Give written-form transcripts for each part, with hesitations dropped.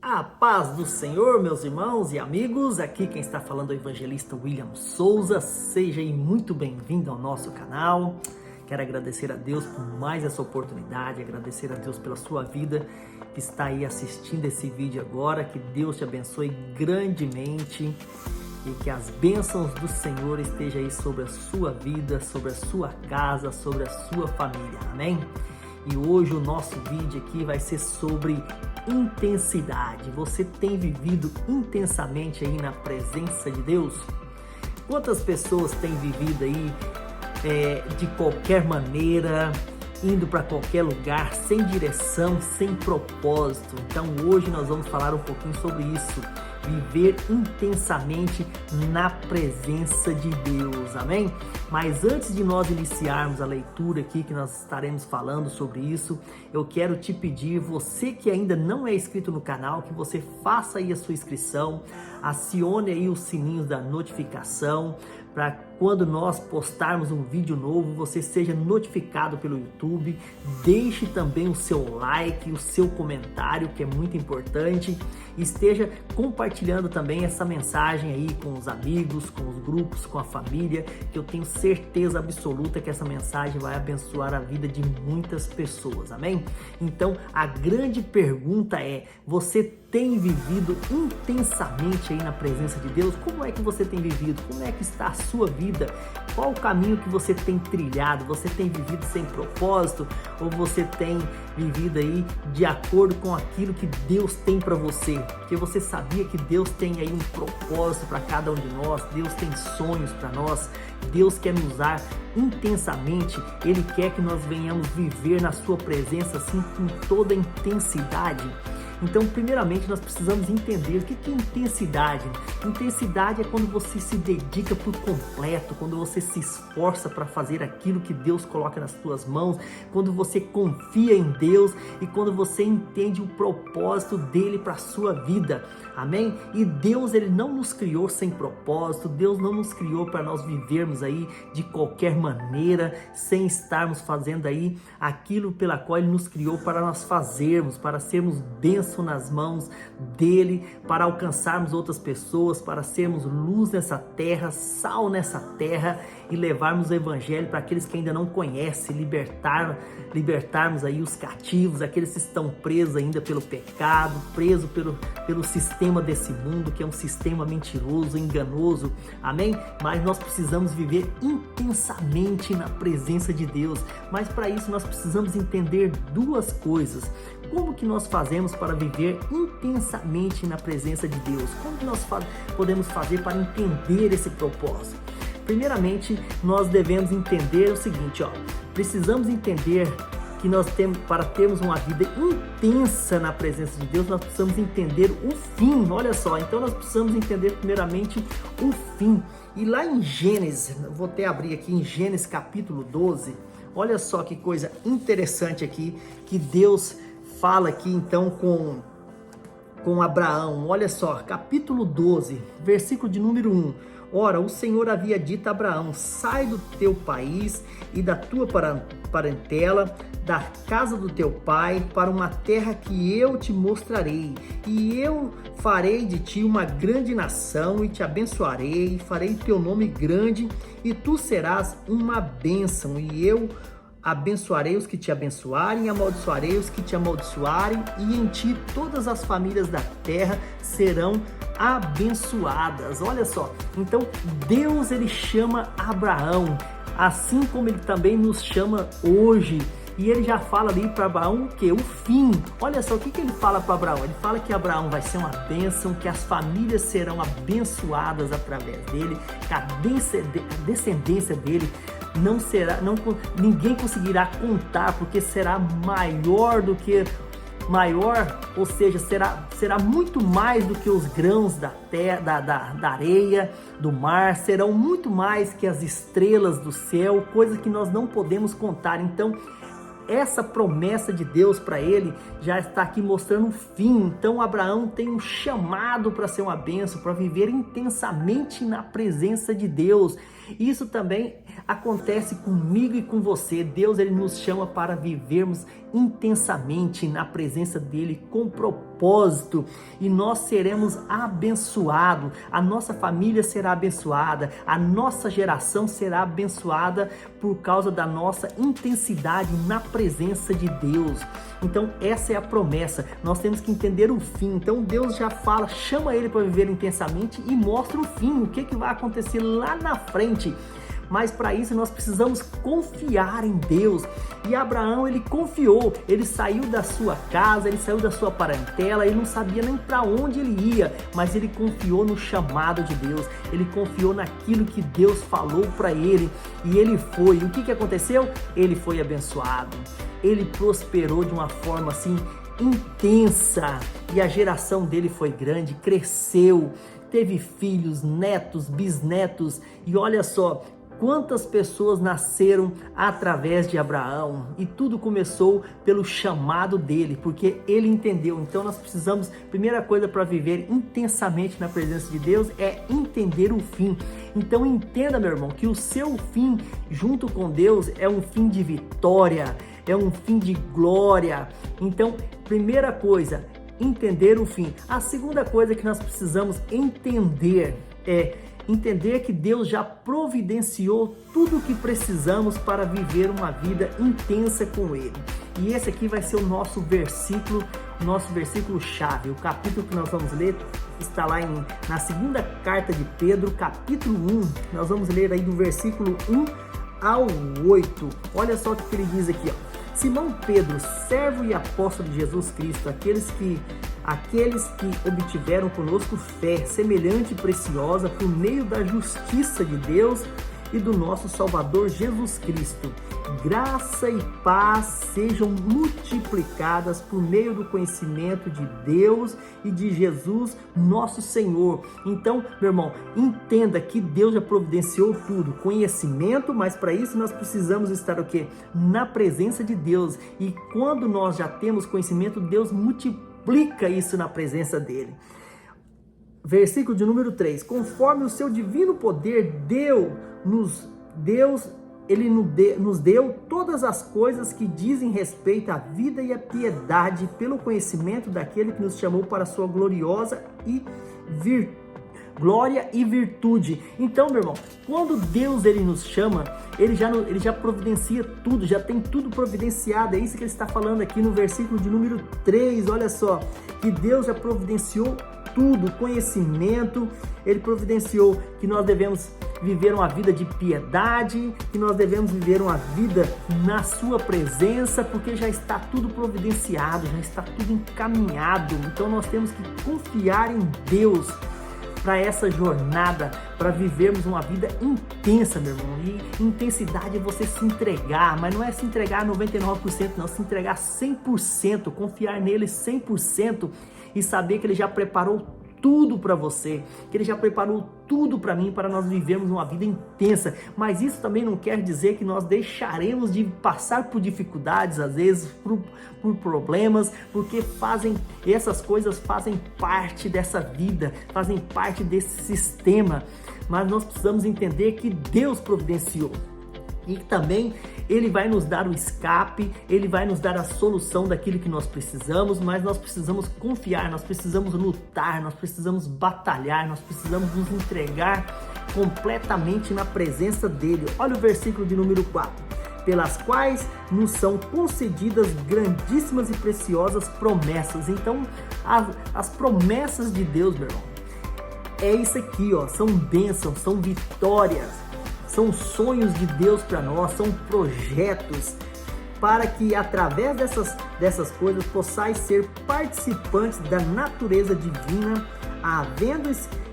A paz do Senhor, meus irmãos e amigos, aqui quem está falando é o evangelista William Souza. Seja aí muito bem-vindo ao nosso canal. Quero agradecer a Deus por mais essa oportunidade, agradecer a Deus pela sua vida que está aí assistindo esse vídeo agora. Que Deus te abençoe grandemente e que as bênçãos do Senhor estejam aí sobre a sua vida, sobre a sua casa, sobre a sua família, amém? E hoje o nosso vídeo aqui vai ser sobre intensidade. Você tem vivido intensamente aí na presença de Deus? Quantas pessoas têm vivido aí de qualquer maneira, indo para qualquer lugar, sem direção, sem propósito? Então hoje nós vamos falar um pouquinho sobre isso. Viver intensamente na presença de Deus, amém? Mas antes de nós iniciarmos a leitura aqui, que nós estaremos falando sobre isso, eu quero te pedir, você que ainda não é inscrito no canal, que você faça aí a sua inscrição, acione aí os sininhos da notificação, para quando nós postarmos um vídeo novo, você seja notificado pelo YouTube. Deixe também o seu like, o seu comentário, que é muito importante. Esteja compartilhando também essa mensagem aí com os amigos, com os grupos, com a família, que eu tenho certeza absoluta que essa mensagem vai abençoar a vida de muitas pessoas, amém? Então, a grande pergunta é, você tem vivido intensamente aí na presença de Deus? Como é que você tem vivido? Como é que está a sua vida? Qual o caminho que você tem trilhado? Você tem vivido sem propósito? Ou você tem vivido aí de acordo com aquilo que Deus tem para você? Porque você sabia que Deus tem aí um propósito para cada um de nós, Deus tem sonhos para nós, Deus quer nos usar intensamente, Ele quer que nós venhamos viver na sua presença assim com toda a intensidade. Então, primeiramente, nós precisamos entender o que é intensidade. Intensidade é quando você se dedica por completo, quando você se esforça para fazer aquilo que Deus coloca nas suas mãos, quando você confia em Deus e quando você entende o propósito dele para a sua vida. Amém? E Deus, Ele não nos criou sem propósito, Deus não nos criou para nós vivermos aí de qualquer maneira, sem estarmos fazendo aí aquilo pela qual Ele nos criou para nós fazermos, para sermos bênçãos nas mãos dele, para alcançarmos outras pessoas, para sermos luz nessa terra, sal nessa terra e levarmos o evangelho para aqueles que ainda não conhecem, libertarmos aí os cativos, aqueles que estão presos ainda pelo pecado, presos pelo sistema desse mundo, que é um sistema mentiroso, enganoso, amém? Mas nós precisamos viver intensamente na presença de Deus, mas para isso nós precisamos entender duas coisas. Como que nós fazemos para viver intensamente na presença de Deus? Como que nós podemos fazer para entender esse propósito? Primeiramente, nós devemos entender o seguinte, precisamos entender que nós temos, para termos uma vida intensa na presença de Deus, nós precisamos entender o fim, olha só, então nós precisamos entender primeiramente o fim. E lá em Gênesis, vou até abrir aqui em Gênesis capítulo 12, olha só que coisa interessante aqui, que Deus fala aqui então com Abraão. Olha só, capítulo 12, versículo de número 1. Ora, o Senhor havia dito a Abraão, sai do teu país e da tua parentela, da casa do teu pai, para uma terra que eu te mostrarei, e eu farei de ti uma grande nação, e te abençoarei, e farei teu nome grande, e tu serás uma bênção, e eu abençoarei os que te abençoarem, e amaldiçoarei os que te amaldiçoarem, e em ti todas as famílias da terra serão abençoadas. Olha só, então Deus, ele chama Abraão, assim como ele também nos chama hoje, e ele já fala ali para Abraão o que? O fim. Olha só, o que ele fala para Abraão? Ele fala que Abraão vai ser uma bênção, que as famílias serão abençoadas através dele, que a descendência dele ninguém conseguirá contar, porque será ou seja, será muito mais do que os grãos da terra, da areia, do mar, serão muito mais que as estrelas do céu, coisas que nós não podemos contar. Então, essa promessa de Deus para ele já está aqui mostrando o fim. Então Abraão tem um chamado para ser uma bênção, para viver intensamente na presença de Deus. Isso também acontece comigo e com você. Deus, ele nos chama para vivermos intensamente na presença dele com propósito, e nós seremos abençoados, a nossa família será abençoada, a nossa geração será abençoada por causa da nossa intensidade na presença de Deus. Então essa é a promessa, nós temos que entender o fim. Então Deus já fala, chama ele para viver intensamente e mostra o fim, o que vai acontecer lá na frente. Mas para isso nós precisamos confiar em Deus. E Abraão, ele confiou, ele saiu da sua casa, ele saiu da sua parentela, ele não sabia nem para onde ele ia, mas ele confiou no chamado de Deus, ele confiou naquilo que Deus falou para ele, e ele foi. E o que aconteceu? Ele foi abençoado, ele prosperou de uma forma assim intensa, e a geração dele foi grande, cresceu, teve filhos, netos, bisnetos, e olha só, quantas pessoas nasceram através de Abraão, e tudo começou pelo chamado dele, porque ele entendeu. Então nós precisamos, primeira coisa para viver intensamente na presença de Deus é entender o fim. Então entenda, meu irmão, que o seu fim junto com Deus é um fim de vitória, é um fim de glória. Então, primeira coisa, entender o fim. A segunda coisa que nós precisamos entender é entender que Deus já providenciou tudo o que precisamos para viver uma vida intensa com Ele. E esse aqui vai ser o nosso versículo chave. O capítulo que nós vamos ler está lá na segunda carta de Pedro, capítulo 1. Nós vamos ler aí do versículo 1 ao 8. Olha só o que ele diz aqui, ó. Simão Pedro, servo e apóstolo de Jesus Cristo, aqueles que obtiveram conosco fé semelhante e preciosa por meio da justiça de Deus e do nosso Salvador Jesus Cristo. Graça e paz sejam multiplicadas por meio do conhecimento de Deus e de Jesus, nosso Senhor. Então, meu irmão, entenda que Deus já providenciou tudo, conhecimento, mas para isso nós precisamos estar o quê? Na presença de Deus. E quando nós já temos conhecimento, Deus multiplica isso na presença dele. Versículo de número 3. Conforme o seu divino poder Ele nos deu todas as coisas que dizem respeito à vida e à piedade, pelo conhecimento daquele que nos chamou para a sua glória e virtude. Então, meu irmão, quando Deus ele nos chama, ele já providencia tudo, já tem tudo providenciado. É isso que ele está falando aqui no versículo de número 3. Olha só, que Deus já providenciou tudo, conhecimento. Ele providenciou que nós devemos viver uma vida de piedade, que nós devemos viver uma vida na sua presença, porque já está tudo providenciado, já está tudo encaminhado. Então nós temos que confiar em Deus para essa jornada, para vivermos uma vida intensa, meu irmão. E intensidade é você se entregar, mas não é se entregar 99%, não, se entregar 100%, confiar nele 100% e saber que ele já preparou tudo para você, que ele já preparou tudo para mim, para nós vivermos uma vida intensa. Mas isso também não quer dizer que nós deixaremos de passar por dificuldades, às vezes por problemas, porque essas coisas fazem parte dessa vida, fazem parte desse sistema. Mas nós precisamos entender que Deus providenciou. E também ele vai nos dar o escape, ele vai nos dar a solução daquilo que nós precisamos, mas nós precisamos confiar, nós precisamos lutar, nós precisamos batalhar, nós precisamos nos entregar completamente na presença dele. Olha o versículo de número 4. Pelas quais nos são concedidas grandíssimas e preciosas promessas. Então, as promessas de Deus, meu irmão, é isso aqui, ó, são bênçãos, são vitórias. São sonhos de Deus para nós, são projetos para que através dessas coisas possais ser participantes da natureza divina, havendo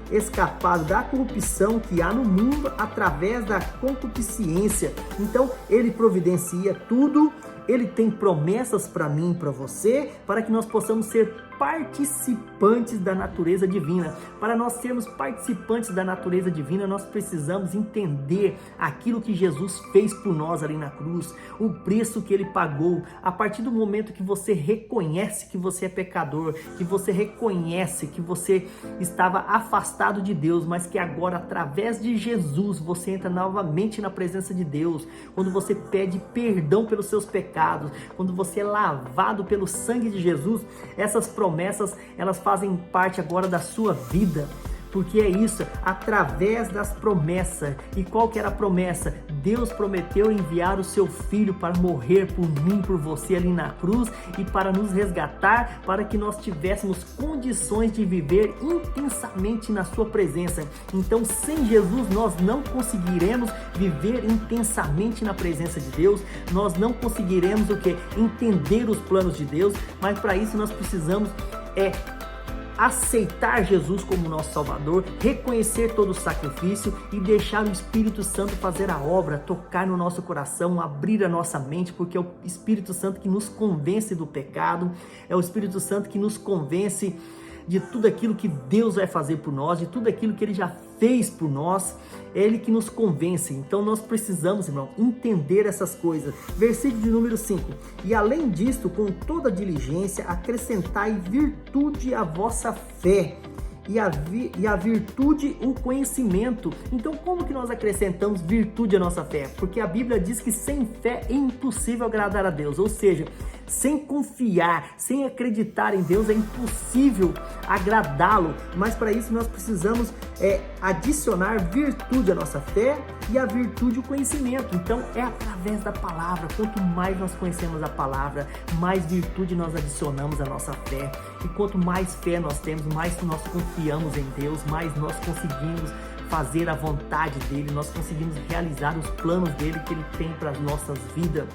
escapado da corrupção que há no mundo através da concupiscência. Então ele providencia tudo Ele tem promessas para mim e para você, para que nós possamos ser participantes da natureza divina. Para nós sermos participantes da natureza divina, nós precisamos entender aquilo que Jesus fez por nós ali na cruz, o preço que Ele pagou. A partir do momento que você reconhece que você é pecador, que você reconhece que você estava afastado de Deus, mas que agora, através de Jesus, você entra novamente na presença de Deus, quando você pede perdão pelos seus pecados, quando você é lavado pelo sangue de Jesus, essas promessas, elas fazem parte agora da sua vida, porque é isso, através das promessas. E qual que era a promessa? Deus prometeu enviar o seu Filho para morrer por mim, por você ali na cruz, e para nos resgatar, para que nós tivéssemos condições de viver intensamente na sua presença. Então, sem Jesus, nós não conseguiremos viver intensamente na presença de Deus, nós não conseguiremos o quê? Entender os planos de Deus, mas para isso nós precisamos aceitar Jesus como nosso Salvador, reconhecer todo o sacrifício e deixar o Espírito Santo fazer a obra, tocar no nosso coração, abrir a nossa mente, porque é o Espírito Santo que nos convence do pecado, é o Espírito Santo que nos convence de tudo aquilo que Deus vai fazer por nós, de tudo aquilo que Ele já fez por nós, é Ele que nos convence. Então nós precisamos, irmão, entender essas coisas. Versículo de número 5. E além disto, com toda diligência, acrescentai virtude à vossa fé, e a virtude o conhecimento. Então como que nós acrescentamos virtude à nossa fé? Porque a Bíblia diz que sem fé é impossível agradar a Deus, ou seja, sem confiar, sem acreditar em Deus é impossível agradá-lo, mas para isso nós precisamos adicionar virtude à nossa fé e a virtude o conhecimento. Então é através da palavra. Quanto mais nós conhecemos a palavra, mais virtude nós adicionamos à nossa fé, e quanto mais fé nós temos, mais nós confiamos em Deus, mais nós conseguimos fazer a vontade dele, nós conseguimos realizar os planos dele que ele tem para as nossas vidas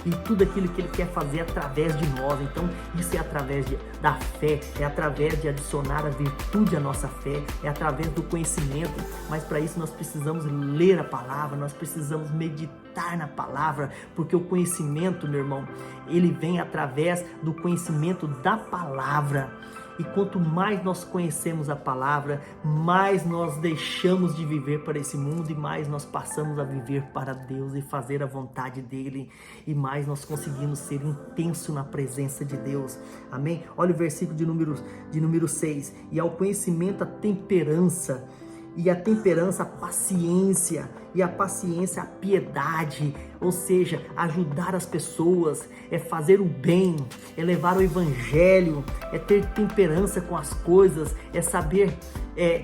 e tudo aquilo que ele quer fazer através de nós. Então isso é através da fé, é através de adicionar a virtude à nossa fé, é através do conhecimento. Mas para isso nós precisamos ler a palavra, nós precisamos meditar na palavra, porque o conhecimento, meu irmão, ele vem através do conhecimento da palavra. E quanto mais nós conhecemos a palavra, mais nós deixamos de viver para esse mundo e mais nós passamos a viver para Deus e fazer a vontade dele, e mais nós conseguimos ser intenso na presença de Deus. Amém? Olha o versículo de número 6. E ao conhecimento a temperança, e a temperança a paciência, e a paciência a piedade, ou seja, ajudar as pessoas, é fazer o bem, é levar o evangelho, é ter temperança com as coisas, é saber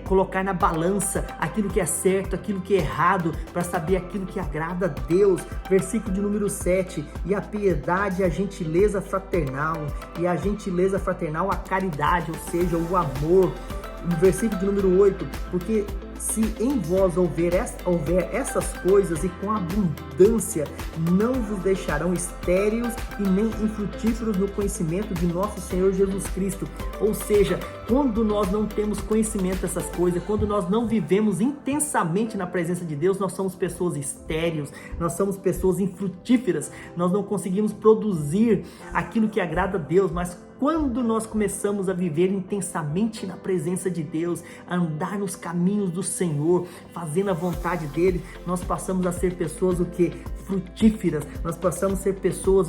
colocar na balança aquilo que é certo, aquilo que é errado, para saber aquilo que agrada a Deus. Versículo de número 7, e a piedade a gentileza fraternal, e a gentileza fraternal a caridade, ou seja, o amor. No versículo de número 8, porque se em vós houver essas coisas, e com abundância, não vos deixarão estéreis e nem infrutíferos no conhecimento de nosso Senhor Jesus Cristo. Ou seja, quando nós não temos conhecimento dessas coisas, quando nós não vivemos intensamente na presença de Deus, nós somos pessoas estéreis, nós somos pessoas infrutíferas, nós não conseguimos produzir aquilo que agrada a Deus. Mas quando nós começamos a viver intensamente na presença de Deus, a andar nos caminhos do Senhor, fazendo a vontade dele, nós passamos a ser pessoas frutíferas, nós passamos a ser pessoas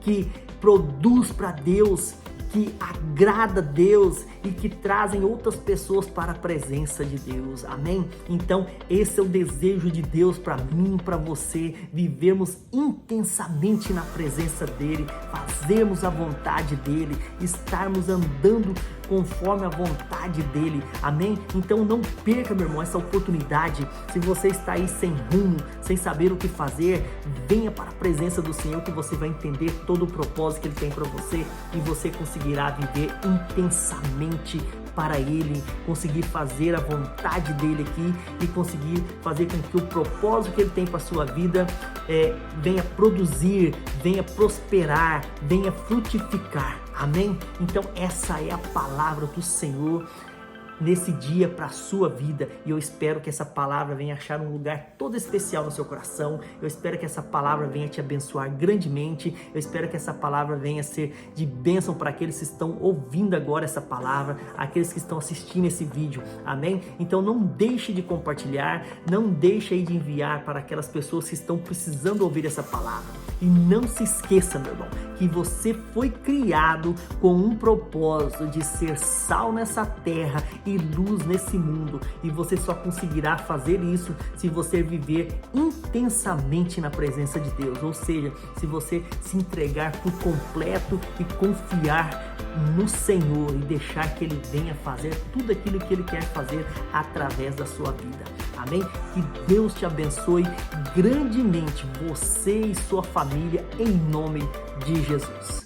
que produz para Deus, que agrada a Deus e que trazem outras pessoas para a presença de Deus. Amém? Então esse é o desejo de Deus para mim e para você, vivermos intensamente na presença dele, fazermos a vontade dele, estarmos andando conforme a vontade dele. Amém? Então não perca, meu irmão, essa oportunidade. Se você está aí sem rumo, sem saber o que fazer, venha para a presença do Senhor, que você vai entender todo o propósito que ele tem para você, e você conseguirá viver intensamente para ele, conseguir fazer a vontade dele aqui e conseguir fazer com que o propósito que ele tem para a sua vida venha produzir, venha prosperar, venha frutificar. Amém? Então essa é a palavra do Senhor nesse dia para a sua vida, e eu espero que essa palavra venha achar um lugar todo especial no seu coração. Eu espero que essa palavra venha te abençoar grandemente. Eu espero que essa palavra venha ser de bênção para aqueles que estão ouvindo agora essa palavra, aqueles que estão assistindo esse vídeo, amém? Então não deixe de compartilhar, não deixe aí de enviar para aquelas pessoas que estão precisando ouvir essa palavra. E não se esqueça, meu irmão, que você foi criado com um propósito de ser sal nessa terra e luz nesse mundo. E você só conseguirá fazer isso se você viver intensamente na presença de Deus. Ou seja, se você se entregar por completo e confiar no Senhor e deixar que Ele venha fazer tudo aquilo que Ele quer fazer através da sua vida. Amém? Que Deus te abençoe grandemente, você e sua família, em nome de Jesus.